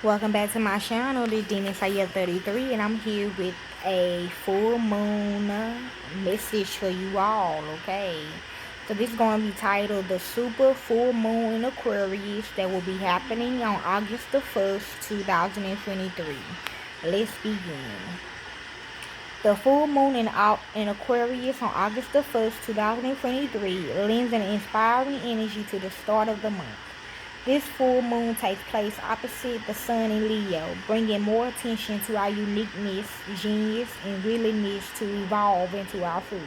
Welcome back to my channel. This is Demon Saya 33, and I'm here with a full moon message for you all. Okay, so this is going to be titled "The Super Full Moon in Aquarius" that will be happening on August the 1st, 2023. Let's begin. The full moon in Aquarius on August the 1st, 2023 lends an inspiring energy to the start of the month. This full moon takes place opposite the sun in Leo, bringing more attention to our uniqueness, genius, and willingness to evolve into our truth.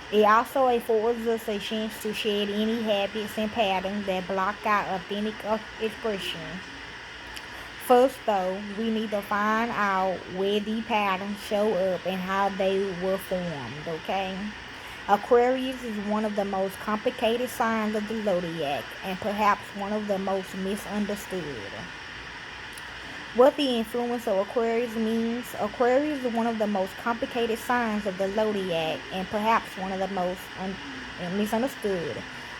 It also affords us a chance to shed any habits and patterns that block our authentic expression. First, though, we need to find out where the patterns show up and how they were formed, okay? Aquarius is one of the most complicated signs of the zodiac and perhaps one of the most misunderstood. What the influence of Aquarius means: Aquarius is one of the most complicated signs of the zodiac and perhaps one of the most misunderstood.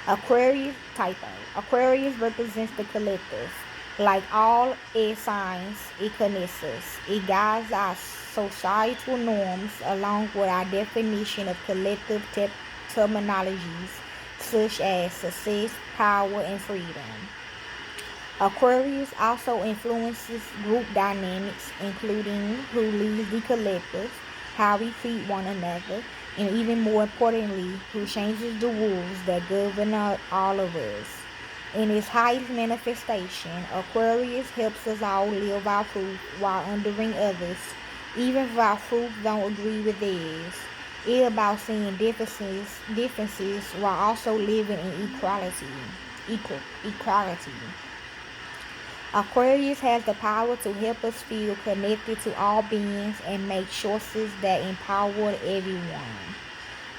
Aquarius typo. Aquarius represents the collective. Like all air signs, it connects us. It guides our societal norms along with our definition of collective terminologies such as success, power, and freedom. Aquarius also influences group dynamics, including who leads the collective, how we treat one another, and even more importantly, who changes the rules that govern all of us. In its highest manifestation, Aquarius helps us all live our truth while honoring others, even if our truths don't agree with theirs. It's about seeing differences while also living in equality. Aquarius has the power to help us feel connected to all beings and make choices that empower everyone.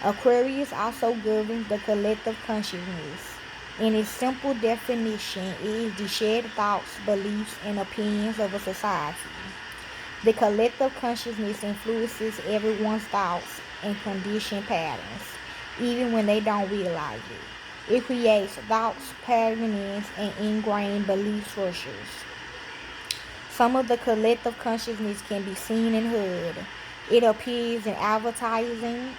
Aquarius also governs the collective consciousness. In its simple definition, it is the shared thoughts, beliefs, and opinions of a society. The collective consciousness influences everyone's thoughts and condition patterns, even when they don't realize it. It creates thoughts, patterns, and ingrained belief structures. Some of the collective consciousness can be seen and heard. It appears in advertising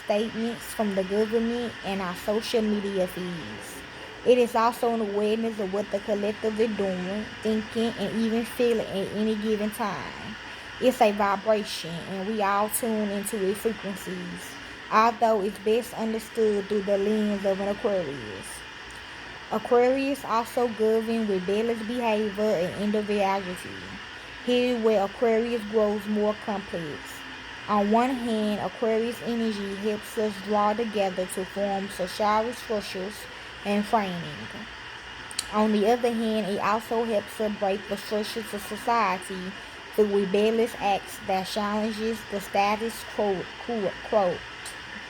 statements from the government and our social media feeds. It is also an awareness of what the collective is doing, thinking, and even feeling at any given time. It's a vibration, and we all tune into its frequencies, although it's best understood through the lens of an Aquarius. Aquarius also governs rebellious behavior and individuality. Here is where Aquarius grows more complex. On one hand, Aquarius energy helps us draw together to form social structures and framing. On the other hand, it also helps us break the structures of society through rebellious acts that challenges the status quo.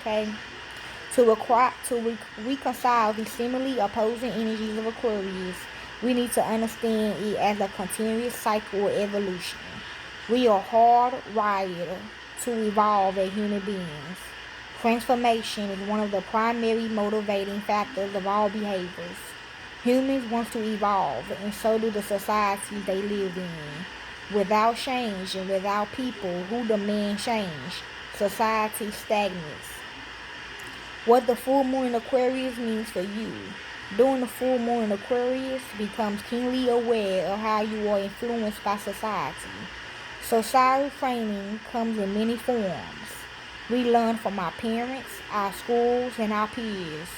Okay? To reconcile the seemingly opposing energies of Aquarius, we need to understand it as a continuous cycle of evolution. We are hardwired to evolve as human beings. Transformation is one of the primary motivating factors of all behaviors. Humans want to evolve, and so do the societies they live in. Without change and without people who demand change, society stagnates. What the full moon in Aquarius means for you. During the full moon in Aquarius, becomes keenly aware of how you are influenced by society. Societal training comes in many forms. We learn from our parents, our schools, and our peers.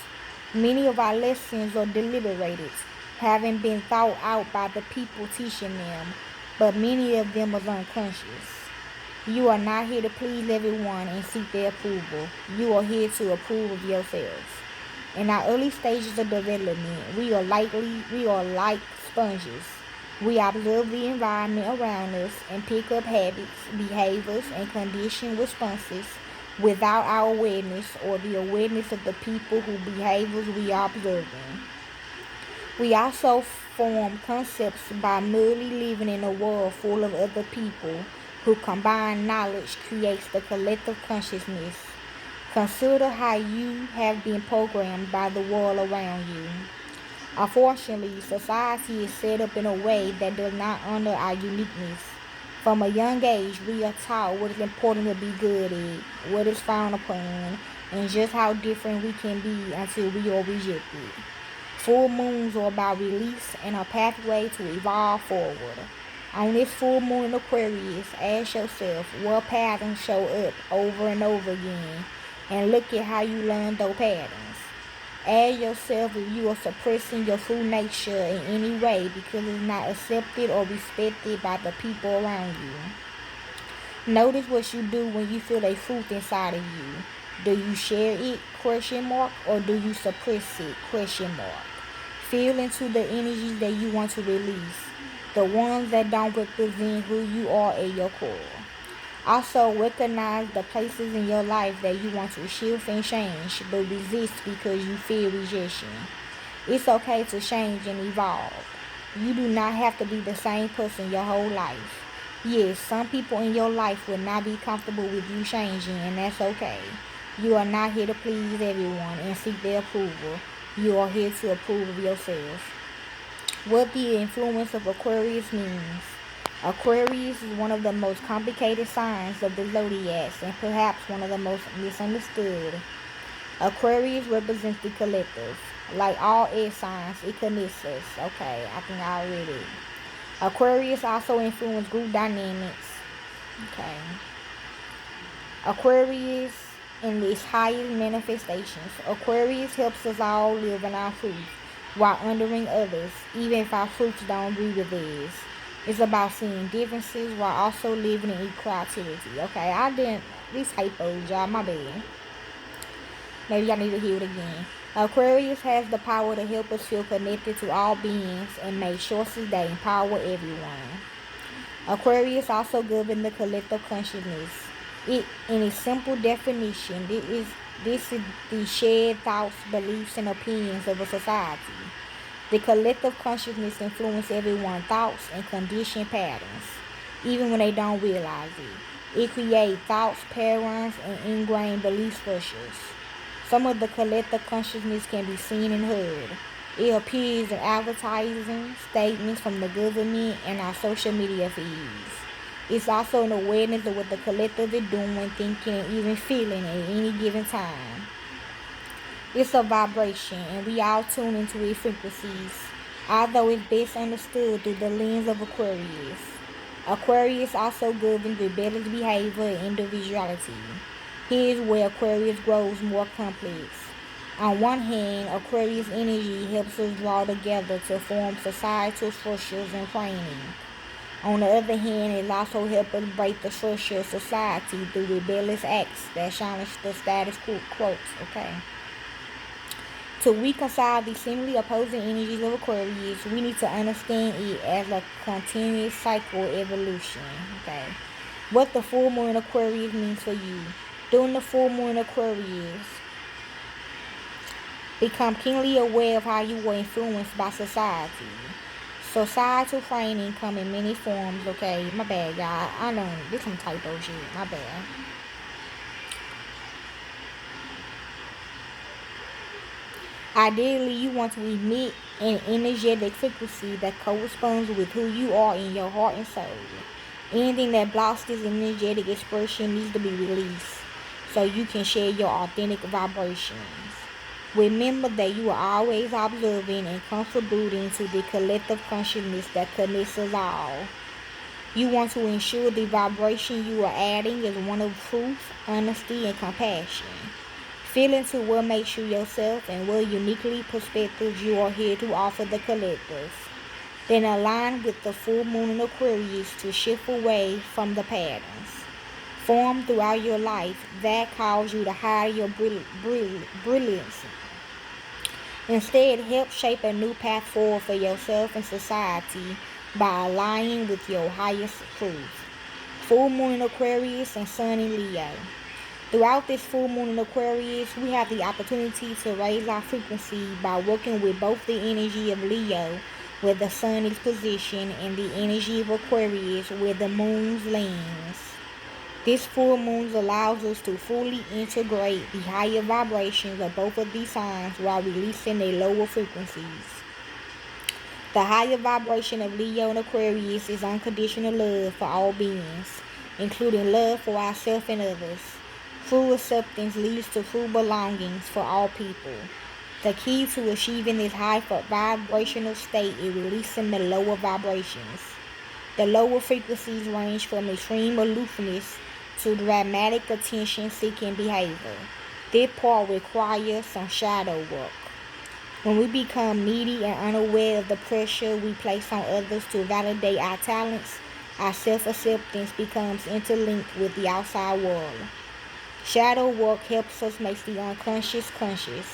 Many of our lessons are deliberated, having been thought out by the people teaching them, but many of them are unconscious. You are not here to please everyone and seek their approval. You are here to approve of yourselves. In our early stages of development, we are like sponges. We observe the environment around us and pick up habits, behaviors, and conditioned responses without our awareness or the awareness of the people whose behaviors we are observing. We also form concepts by merely living in a world full of other people who combined knowledge creates the collective consciousness. Consider how you have been programmed by the world around you. Unfortunately, society is set up in a way that does not honor our uniqueness. From a young age, we are taught what is important to be good at, what is frowned upon, and just how different we can be until we are rejected. Full moons are about release and a pathway to evolve forward. On this full moon in Aquarius, ask yourself what patterns show up over and over again, and look at how you learn those patterns. Ask yourself if you are suppressing your true nature in any way because it's not accepted or respected by the people around you. Notice what you do when you feel a truth inside of you. Do you share it, question mark, or do you suppress it, question mark? Feel into the energies that you want to release, the ones that don't represent who you are at your core. Also, recognize the places in your life that you want to shift and change, but resist because you fear rejection. It's okay to change and evolve. You do not have to be the same person your whole life. Yes, some people in your life will not be comfortable with you changing, and that's okay. You are not here to please everyone and seek their approval. You are here to approve of yourself. What the influence of Aquarius means. Aquarius is one of the most complicated signs of the zodiac and perhaps one of the most misunderstood. Aquarius represents the collective. Like all air signs, it connects us. Okay, I think I read it. Aquarius also influences group dynamics. Okay. Aquarius in its highest manifestations. Aquarius helps us all live in our truth while honoring others, even if our fruits don't agree with theirs. It's about seeing differences while also living in equality. Okay, I didn't these hypos, y'all, my bad. Maybe y'all need to hear it again. Aquarius has the power to help us feel connected to all beings and make choices that empower everyone. Aquarius also governs the collective consciousness. In its simple definition, this is the shared thoughts, beliefs, and opinions of a society. The collective consciousness influences everyone's thoughts and condition patterns, even when they don't realize it. It creates thoughts, patterns, and ingrained belief structures. Some of the collective consciousness can be seen and heard. It appears in advertising, statements from the government, and our social media feeds. It's also an awareness of what the collective is doing, thinking, and even feeling at any given time. It's a vibration, and we all tune into its frequencies, although it's best understood through the lens of Aquarius. Aquarius also governs rebellious behavior and individuality. Here's where Aquarius grows more complex. On one hand, Aquarius energy helps us draw together to form societal structures and training. On the other hand, it also helps us break the structure of society through rebellious acts that challenge the status quo. Okay. To reconcile the seemingly opposing energies of Aquarius, we need to understand it as a continuous cycle evolution. Okay. What the full moon in Aquarius means for you. During the full moon in Aquarius, become keenly aware of how you were influenced by society. Societal training come in many forms, okay? My bad, y'all. I know this some typo shit. My bad. Ideally, you want to emit an energetic frequency that corresponds with who you are in your heart and soul. Anything that blocks this energetic expression needs to be released so you can share your authentic vibrations. Remember that you are always observing and contributing to the collective consciousness that connects us all. You want to ensure the vibration you are adding is one of truth, honesty, and compassion. Feel into what makes you yourself and what uniquely perspectives you are here to offer the collective. Then align with the full moon in Aquarius to shift away from the patterns formed throughout your life that cause you to hide your brilliance. Instead, help shape a new path forward for yourself and society by aligning with your highest truth. Full moon in Aquarius and sun in Leo. Throughout this full moon in Aquarius, we have the opportunity to raise our frequency by working with both the energy of Leo, where the sun is positioned, and the energy of Aquarius, where the moon lands. This full moon allows us to fully integrate the higher vibrations of both of these signs while releasing their lower frequencies. The higher vibration of Leo and Aquarius is unconditional love for all beings, including love for ourselves and others. True acceptance leads to true belongings for all people. The key to achieving this high vibrational state is releasing the lower vibrations. The lower frequencies range from extreme aloofness to dramatic attention-seeking behavior. This part requires some shadow work. When we become needy and unaware of the pressure we place on others to validate our talents, our self-acceptance becomes interlinked with the outside world. Shadow work helps us make the unconscious conscious.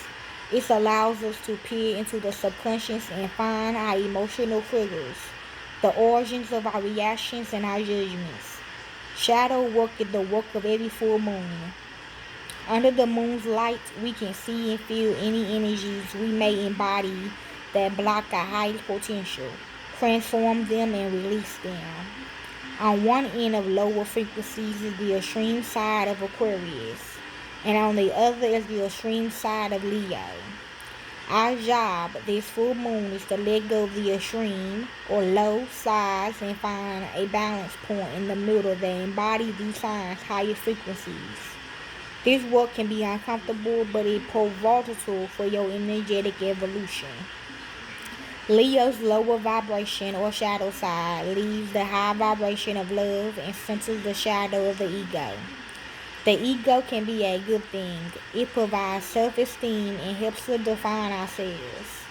It allows us to peer into the subconscious and find our emotional triggers, the origins of our reactions and our judgments. Shadow work is the work of every full moon. Under the moon's light, we can see and feel any energies we may embody that block our highest potential, transform them, and release them. On one end of lower frequencies is the extreme side of Aquarius, and on the other is the extreme side of Leo. Our job this full moon is to let go of the extreme or low sides and find a balance point in the middle that embodies these signs' highest frequencies. This work can be uncomfortable, but it's pivotal for your energetic evolution. Leo's lower vibration or shadow side leaves the high vibration of love and centers the shadow of the ego. The ego can be a good thing. It provides self-esteem and helps us define ourselves.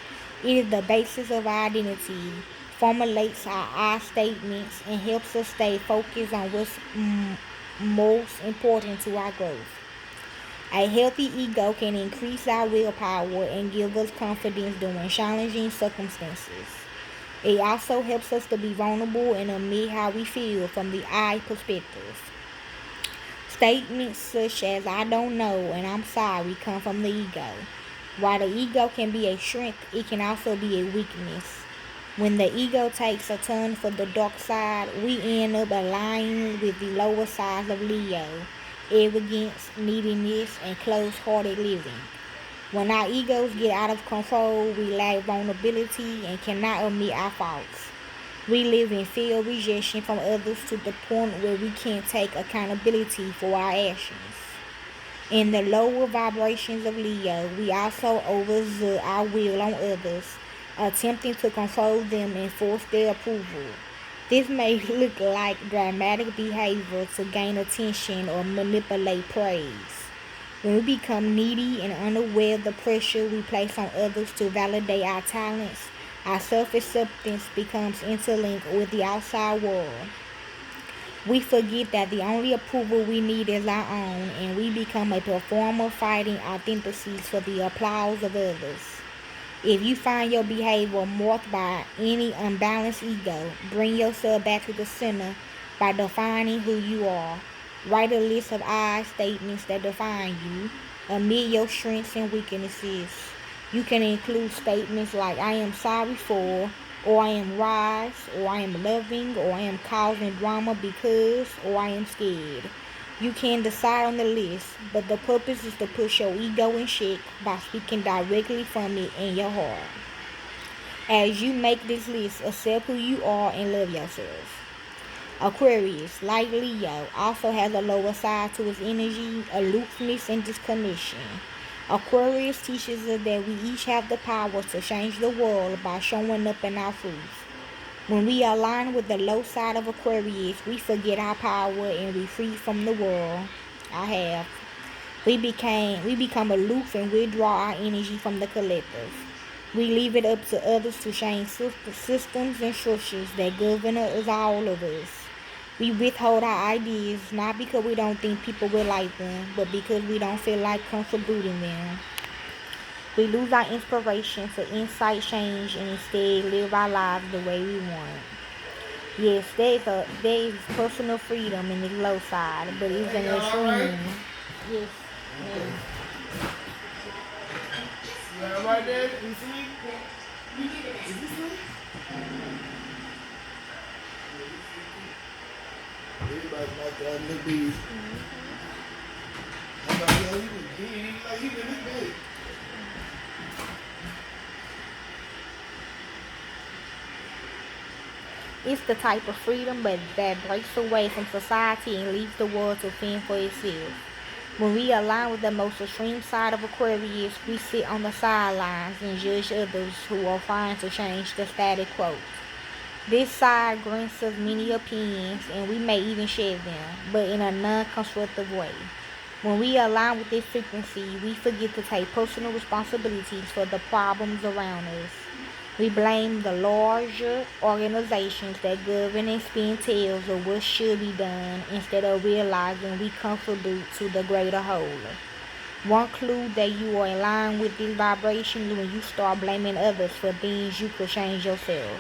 It is the basis of our identity, formulates our I statements, and helps us stay focused on what's most important to our growth. A healthy ego can increase our willpower and give us confidence during challenging circumstances. It also helps us to be vulnerable and admit how we feel from the I perspective. Statements such as "I don't know" and "I'm sorry" come from the ego. While the ego can be a strength, it can also be a weakness. When the ego takes a turn for the dark side, we end up aligning with the lower sides of Leo, arrogance, neediness, and close-hearted living. When our egos get out of control, we lack vulnerability and cannot admit our faults. We live in fear of rejection from others to the point where we can't take accountability for our actions. In the lower vibrations of Leo, we also overexert our will on others, attempting to control them and force their approval. This may look like dramatic behavior to gain attention or manipulate praise. When we become needy and unaware of the pressure we place on others to validate our talents, our self-acceptance becomes interlinked with the outside world. We forget that the only approval we need is our own, and we become a performer fighting authenticity for the applause of others. If you find your behavior marked by any unbalanced ego, bring yourself back to the center by defining who you are. Write a list of I statements that define you. Admit your strengths and weaknesses. You can include statements like "I am sorry for," or "I am wise," or "I am loving," or "I am causing drama because," or "I am scared." You can decide on the list, but the purpose is to push your ego in check by speaking directly from it in your heart. As you make this list, accept who you are and love yourself. Aquarius, like Leo, also has a lower side to its energy, aloofness, and disconnection. Aquarius teaches us that we each have the power to change the world by showing up in our truth. When we align with the low side of Aquarius, we forget our power and we free from the world. We become aloof and withdraw our energy from the collective. We leave it up to others to change systems and structures that govern us, all of us. We withhold our ideas not because we don't think people will like them, but because we don't feel like contributing them. We lose our inspiration for insight change and instead live our lives the way we want. Yes, there is personal freedom in the low side, but it's an extreme. Yes, ma'am. You right there? You see? Is this me? Everybody like that little bit. I'm like, yo, he was big. Like, he was this big. It's the type of freedom that breaks away from society and leaves the world to fend for itself. When we align with the most extreme side of Aquarius, we sit on the sidelines and judge others who are trying to change the status quo. This side grants us many opinions, and we may even share them, but in a non constructive way. When we align with this frequency, we forget to take personal responsibilities for the problems around us. We blame the larger organizations that govern and spin tails of what should be done instead of realizing we contribute to the greater whole. One clue that you are in line with this vibration is when you start blaming others for things you could change yourself.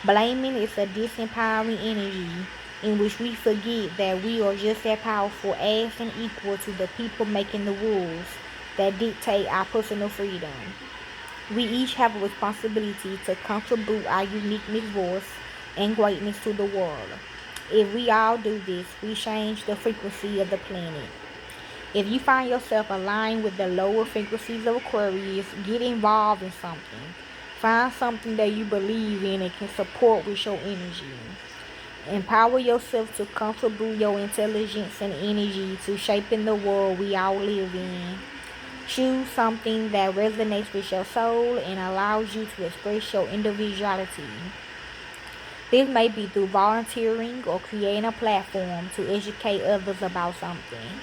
Blaming is a disempowering energy in which we forget that we are just as powerful as and equal to the people making the rules that dictate our personal freedom. We each have a responsibility to contribute our uniqueness, voice, and greatness to the world. If we all do this, we change the frequency of the planet. If you find yourself aligned with the lower frequencies of Aquarius, get involved in something. Find something that you believe in and can support with your energy. Empower yourself to contribute your intelligence and energy to shaping the world we all live in. Choose something that resonates with your soul and allows you to express your individuality. This may be through volunteering or creating a platform to educate others about something.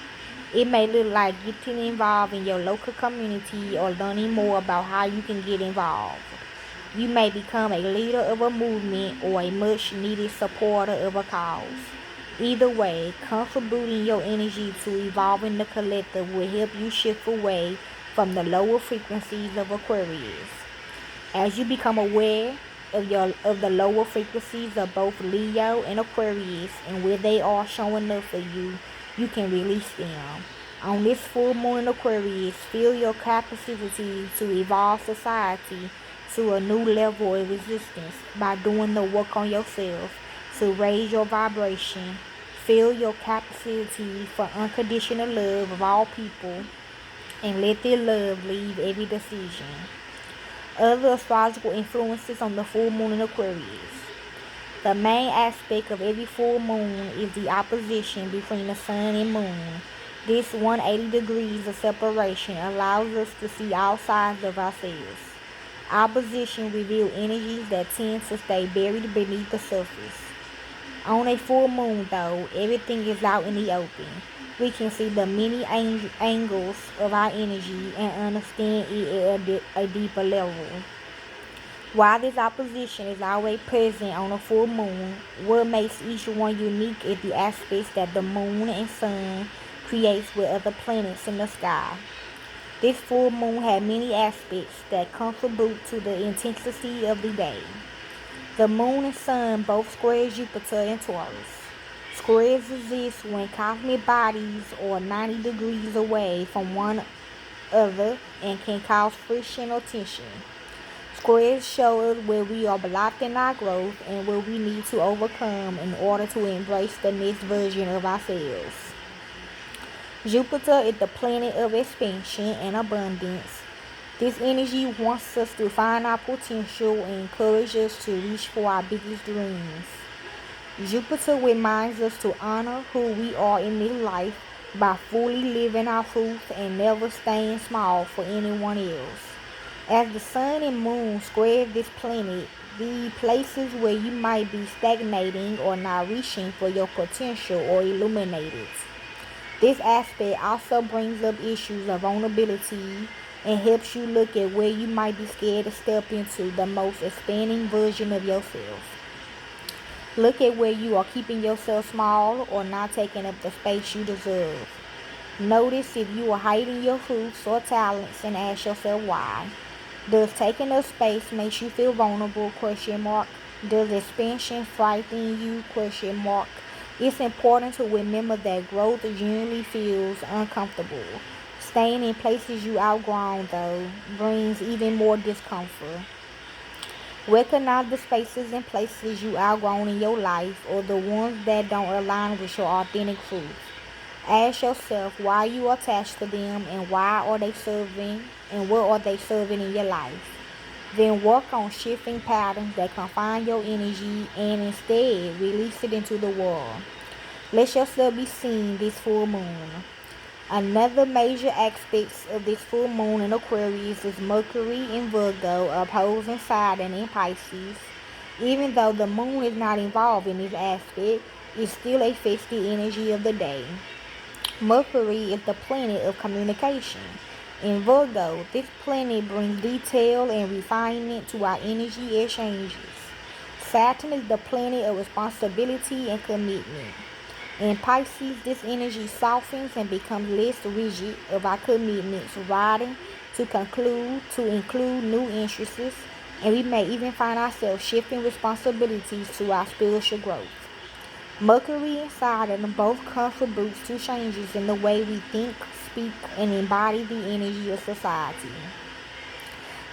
It may look like getting involved in your local community or learning more about how you can get involved. You may become a leader of a movement or a much needed supporter of a cause. Either way, contributing your energy to evolving the collective will help you shift away from the lower frequencies of Aquarius. As you become aware of the lower frequencies of both Leo and Aquarius and where they are showing up for you, you can release them. On this full moon in Aquarius, feel your capacity to evolve society to a new level of existence by doing the work on yourself to raise your vibration. Feel your capacity for unconditional love of all people and let this love lead every decision. Other astrological influences on the full moon in Aquarius. The main aspect of every full moon is the opposition between the sun and moon. This 180 degrees of separation allows us to see all sides of ourselves. Opposition reveals energies that tend to stay buried beneath the surface. On a full moon, though, everything is out in the open. We can see the many angles of our energy and understand it at a deeper level. While this opposition is always present on a full moon, what makes each one unique is the aspects that the moon and sun creates with other planets in the sky. This full moon had many aspects that contribute to the intensity of the day. The moon and sun both square Jupiter and Taurus. Squares exist when cosmic bodies are 90 degrees away from one another and can cause friction or tension. Squares show us where we are blocked in our growth and where we need to overcome in order to embrace the next version of ourselves. Jupiter is the planet of expansion and abundance. This energy wants us to find our potential and encourage us to reach for our biggest dreams. Jupiter reminds us to honor who we are in this life by fully living our truth and never staying small for anyone else. As the sun and moon square this planet, the places where you might be stagnating or not reaching for your potential are illuminated. This aspect also brings up issues of vulnerability and helps you look at where you might be scared to step into the most expanding version of yourself. Look at where you are keeping yourself small or not taking up the space you deserve. Notice if you are hiding your fruits or talents and ask yourself why. Does taking up space make you feel vulnerable? Does expansion frighten you? It's important to remember that growth generally feels uncomfortable. Staying in places you outgrown, though, brings even more discomfort. Recognize the spaces and places you outgrown in your life or the ones that don't align with your authentic truth. Ask yourself why you are attached to them and what are they serving in your life. Then work on shifting patterns that confine your energy and instead release it into the world. Let yourself be seen this full moon. Another major aspect of this full moon in Aquarius is Mercury in Virgo opposing Saturn in Pisces. Even though the moon is not involved in this aspect, it still affects the energy of the day. Mercury is the planet of communication. In Virgo, this planet brings detail and refinement to our energy exchanges. Saturn is the planet of responsibility and commitment. In Pisces, this energy softens and becomes less rigid of our commitments, riding to include new interests, and we may even find ourselves shifting responsibilities to our spiritual growth. Mercury and Saturn both contribute to changes in the way we think, speak, and embody the energy of society.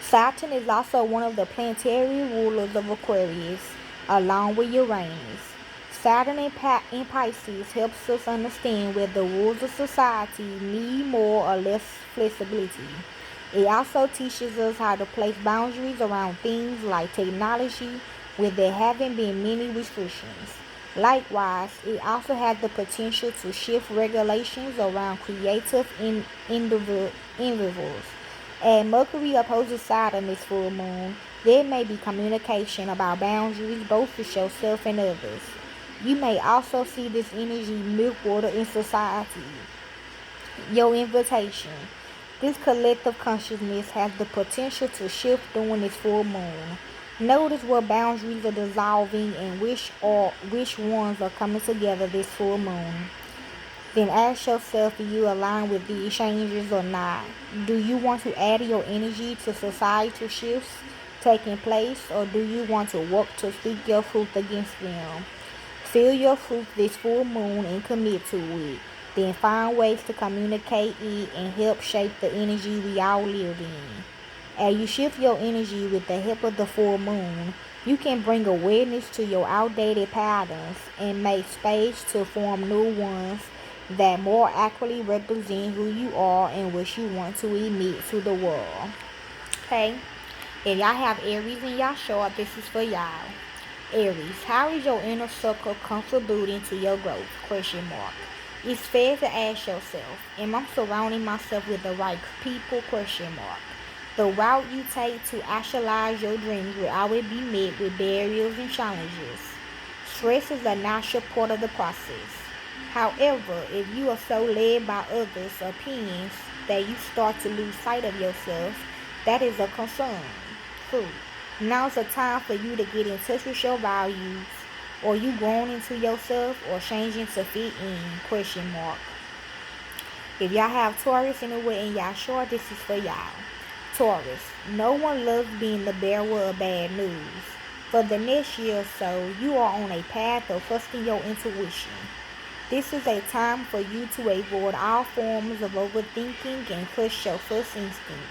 Saturn is also one of the planetary rulers of Aquarius, along with Uranus. Saturn in Pisces helps us understand where the rules of society need more or less flexibility. It also teaches us how to place boundaries around things like technology where there haven't been many restrictions. Likewise, it also has the potential to shift regulations around creative individuals. As Mercury opposes Saturn this full moon, there may be communication about boundaries both with yourself and others. You may also see this energy milk water in society. Your invitation. This collective consciousness has the potential to shift during this full moon. Notice where boundaries are dissolving and which ones are coming together this full moon. Then ask yourself if you align with these changes or not. Do you want to add your energy to societal shifts taking place, or do you want to work to speak your truth against them? Feel your truth this full moon and commit to it. Then find ways to communicate it and help shape the energy we all live in. As you shift your energy with the help of the full moon, you can bring awareness to your outdated patterns and make space to form new ones that more accurately represent who you are and what you want to emit to the world. Okay? If y'all have Aries in y'all chart, this is for y'all. Aries, how is your inner circle contributing to your growth? Question mark. It's fair to ask yourself, am I surrounding myself with the right people? Question mark. The route you take to actualize your dreams will always be met with barriers and challenges. Stress is a natural part of the process. However, if you are so led by others' opinions that you start to lose sight of yourself, that is a concern. 2. Now's the time for you to get in touch with your values. Are you growing into yourself or changing to fit in? Question mark. If y'all have Taurus anywhere in y'all chart, this is for y'all. Taurus, no one loves being the bearer of bad news. For the next year or so, you are on a path of trusting your intuition. This is a time for you to avoid all forms of overthinking and trust your first instinct.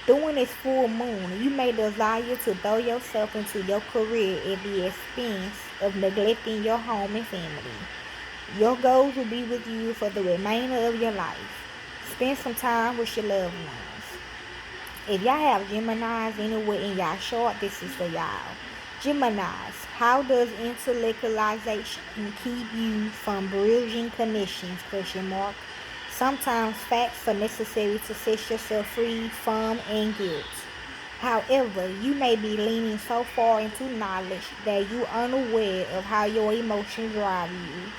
During this full moon, you may desire to throw yourself into your career at the expense of neglecting your home and family. Your goals will be with you for the remainder of your life. Spend some time with your loved ones. If y'all have Geminis anywhere in y'all chart, this is for y'all. Geminis, how does intellectualization keep you from bridging connections? Question mark. Sometimes facts are necessary to set yourself free from and guilt. However, you may be leaning so far into knowledge that you're unaware of how your emotions drive you.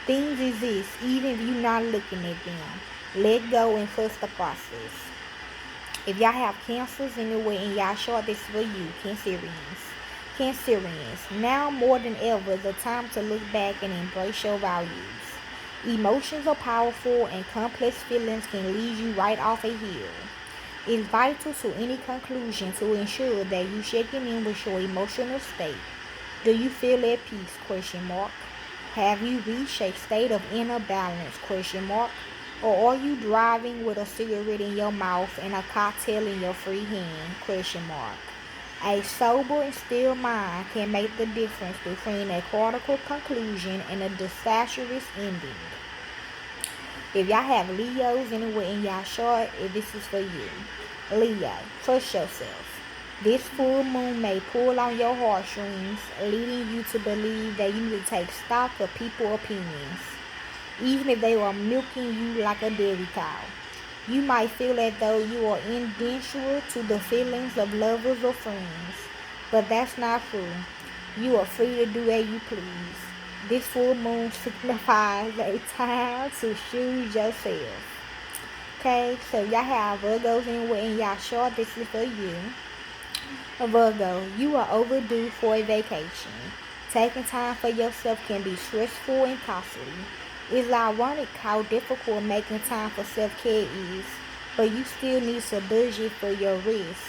Things exist even if you're not looking at them. Let go and trust the process. If y'all have cancers anywhere in y'all chart, this is for you, Cancerians. Cancerians, now more than ever is the time to look back and embrace your values. Emotions are powerful and complex feelings can lead you right off a hill. It's vital to any conclusion to ensure that you checking in with your emotional state. Do you feel at peace? Question mark. Have you reached a state of inner balance? Question mark. Or are you driving with a cigarette in your mouth and a cocktail in your free hand? Question mark. A sober and still mind can make the difference between a critical conclusion and a disastrous ending. If y'all have Leos anywhere in y'all chart, if this is for you. Leo, trust yourself. This full moon may pull on your heartstrings, leading you to believe that you need to take stock of people's opinions, even if they are milking you like a dairy cow. You might feel as though you are indentured to the feelings of lovers or friends, but that's not true. You are free to do as you please. This full moon signifies a time to choose yourself. Okay, so y'all have Virgos in y'all chart. This is for you. Virgo, you are overdue for a vacation. Taking time for yourself can be stressful and costly. It's ironic how difficult making time for self-care is, but you still need to budget for your rest.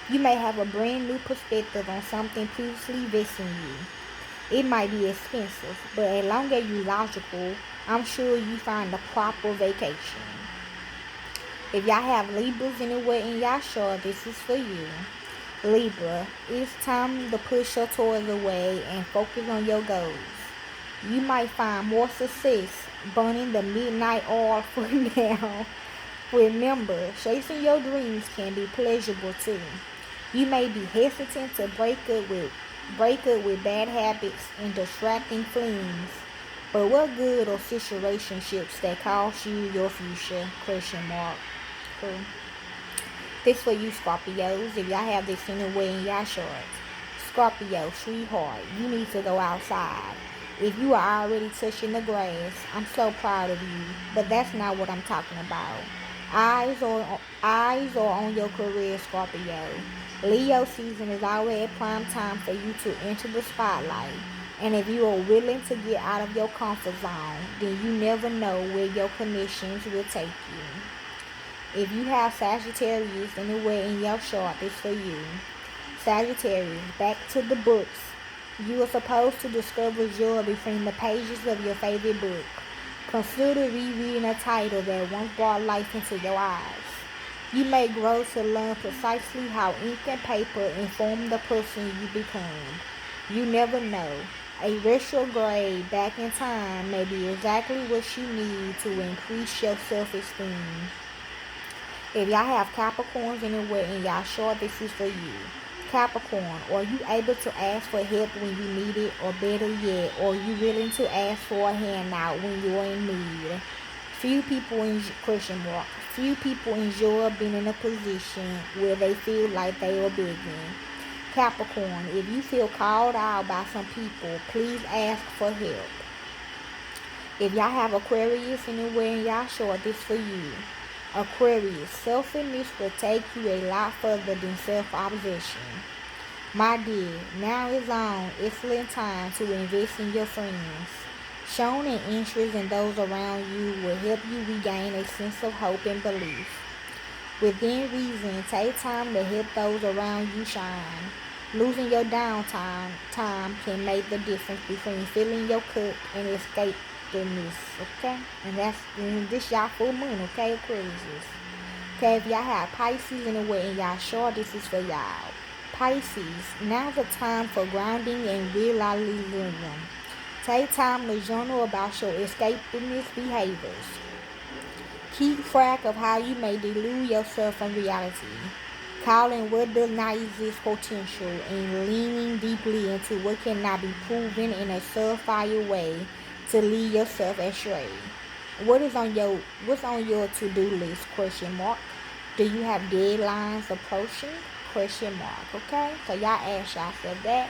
You may have a brand new perspective on something previously vexing you. It might be expensive, but as long as you're logical, I'm sure you find a proper vacation. If y'all have Libras anywhere in y'all chart, this is for you. Libra, it's time to push your toys away and focus on your goals. You might find more success burning the midnight oil for now. Remember, chasing your dreams can be pleasurable too. You may be hesitant to break up with bad habits and distracting flings. But what good are situationships that cost you your future? Question mark. Cool. This for you Scorpios, if y'all have this anywhere in y'all shorts. Scorpio, sweetheart, you need to go outside. If you are already touching the grass, I'm so proud of you. But that's not what I'm talking about. Eyes are on your career, Scorpio. Leo season is already prime time for you to enter the spotlight. And if you are willing to get out of your comfort zone, then you never know where your connections will take you. If you have Sagittarius anywhere in your chart, it's for you. Sagittarius, back to the books. You are supposed to discover joy between the pages of your favorite book. Consider rereading a title that once brought life into your eyes. You may grow to learn precisely how ink and paper inform the person you become. You never know. A retrograde back in time may be exactly what you need to increase your self-esteem. If y'all have Capricorns anywhere in y'all chart, this is for you. Capricorn, are you able to ask for help when you need it, or better yet, are you willing to ask for a handout when you're in need? Few people Few people enjoy being in a position where they feel like they are begging. Capricorn, if you feel called out by some people, please ask for help. If y'all have Aquarius anywhere in y'all chart, this for you. Aquarius, selfishness will take you a lot further than self-obsession. My dear, now is on excellent time to invest in your friends. Showing an interest in those around you will help you regain a sense of hope and belief. Within reason, take time to help those around you shine. Losing your downtime time can make the difference between filling your cup and escaping, okay? And this y'all full moon, okay, Aquarius. Okay, if y'all have Pisces anywhere in y'all chart, this is for y'all. Pisces, now's the time for grounding and realism. Take time to journal about your escapist behaviors. Keep track of how you may delude yourself from reality. Calling what does not exist potential and leaning deeply into what cannot be proven in a surefire way to lead yourself astray. What's on your to-do list? Question mark. Do you have deadlines approaching? Question mark. Okay? So y'all ask yourself that.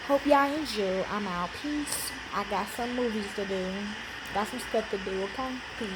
Hope y'all enjoy. I'm out. Peace. I got some movies to do. Got some stuff to do, okay? Peace.